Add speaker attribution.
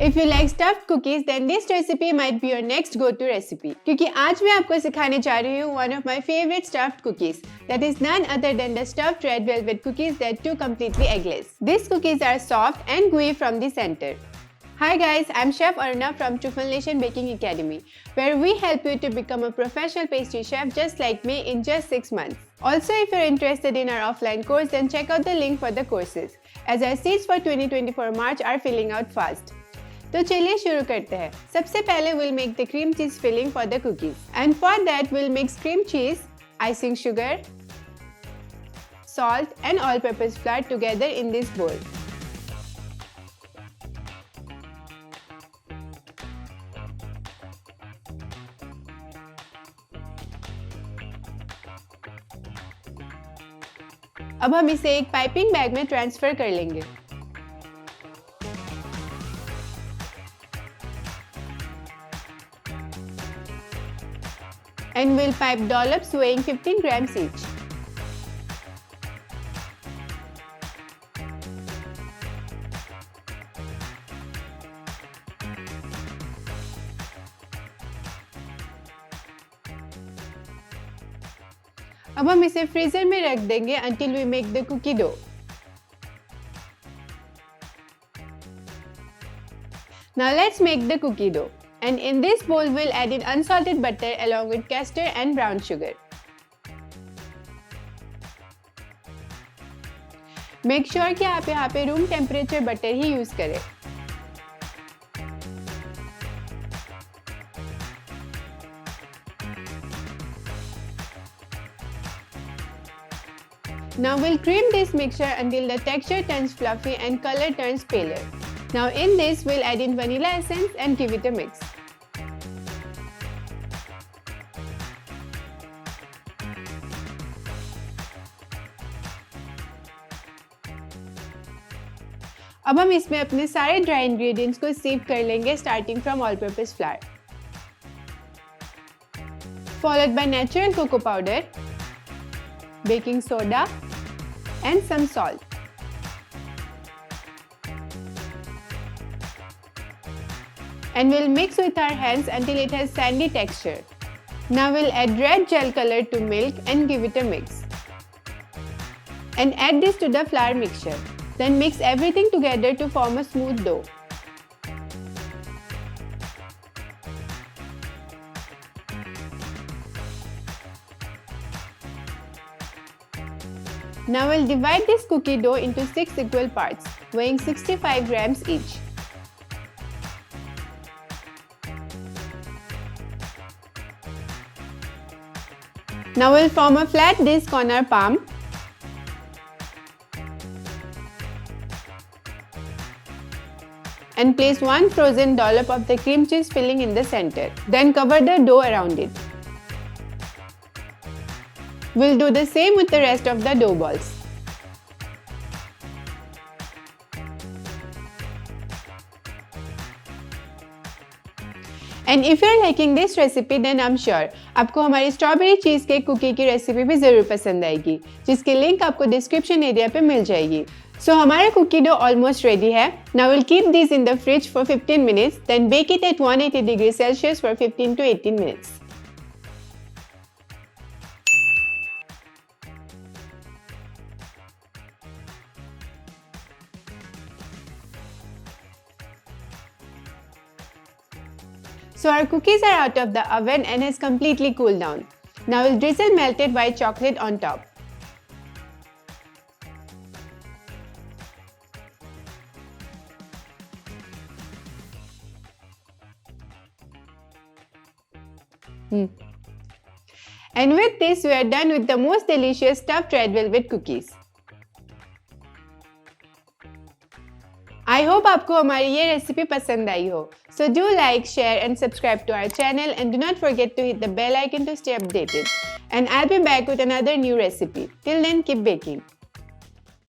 Speaker 1: If you like stuffed cookies, then this recipe might be your next go-to recipe. क्योंकि आज मैं आपको सिखाने जा रही हूँ one of my favorite stuffed cookies. That is none other than the stuffed red velvet cookies that too completely eggless. These cookies are soft and gooey from the center. Hi guys, I'm Chef Aruna from Truffle Nation Baking Academy, where we help you to become a professional pastry chef just like me in just 6 months. Also, if you're interested in our offline course, then check out the link for the courses, as our seats for 2024 March are filling out fast. तो चलिए शुरू करते हैं। सबसे पहले we'll make the cream cheese filling for the cookies. And for that we'll mix cream cheese, icing sugar, salt and all-purpose flour together in this bowl. अब हम इसे एक पाइपिंग बैग में ट्रांसफर कर लेंगे। And we'll pipe dollops weighing 15 grams each. अब हम इसे फ्रीजर में रख देंगे until we make the cookie dough. Now let's make the cookie dough. And in this bowl, we'll add in unsalted butter along with castor and brown sugar. Make sure कि आप यहाँ पे room temperature butter ही use करें. Now we'll cream this mixture until the texture turns fluffy and color turns paler. Now in this, we'll add in vanilla essence and give it a mix. अब हम इसमें अपने सारे dry ingredients को sieve कर लेंगे starting from all purpose flour, followed by natural cocoa powder, baking soda and some salt. And we'll mix with our hands until it has sandy texture. Now we'll add red gel color to milk and give it a mix. And add this to the flour mixture. Then mix everything together to form a smooth dough. Now we'll divide this cookie dough into 6 equal parts, weighing 65 grams each. Now we'll form a flat disc on our palm. And place one frozen dollop of the cream cheese filling in the center. Then cover the dough around it. We'll do the same with the rest of the dough balls. And if you're liking this recipe, then I'm sure आपको हमारी strawberry cheese cake cookie की recipe भी जरूर पसंद आएगी, जिसकी link आपको description area पे मिल जाएगी. So हमारा कुकी डो ऑलमोस्ट रेडी है. Now we'll keep these in the fridge for 15 minutes, then bake it at 180 degrees Celsius for 15 to 18 minutes. So our cookies are out of the oven and has completely cooled down. Now we'll drizzle melted white chocolate on top. And with this, we are done with the most delicious stuffed red velvet cookies. I hope आपको हमारी ये recipe पसंद आई हो. So do like, share and subscribe to our channel and do not forget to hit the bell icon to stay updated. And I'll be back with another new recipe. Till then, keep baking.